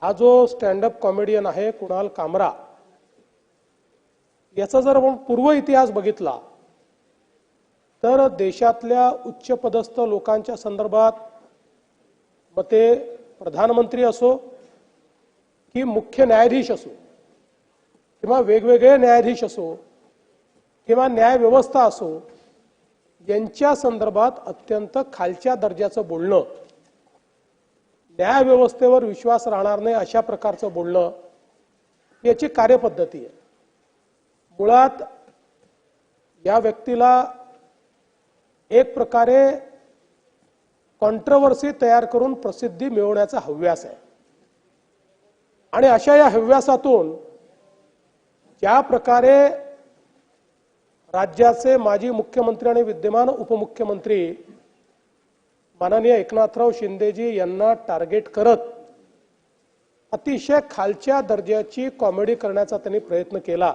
हा जो stand up comedian आहे कुणाल कामरा, याचा जर आपण पूर्व इतिहास बघितला तर देशातल्या उच्च पदस्थ लोकांच्या संदर्भात मग ते प्रधानमंत्री असो की मुख्य न्यायाधीश असो किंवा वेगवेगळे न्यायाधीश असो किंवा न्याय व्यवस्था असो, यांच्या संदर्भात अत्यंत खालच्या दर्जाचं बोलणं, न्याय व्यवस्थेवर विश्वास राहणार नाही अशा प्रकारचं बोलणं, याची कार्यपद्धती आहे. मुळात या व्यक्तीला एक प्रकारे कॉन्ट्रोवर्सी तयार करून प्रसिद्धी मिळवण्याचा हव्यास आहे आणि अशा या हव्यासातून ज्या प्रकारे राज्याचे माजी मुख्यमंत्री आणि विद्यमान उपमुख्यमंत्री माननीय एकनाथराव शिंदेजी यांना टार्गेट करत अतिशय खालच्या दर्जाची कॉमेडी करण्याचा त्यांनी प्रयत्न केला,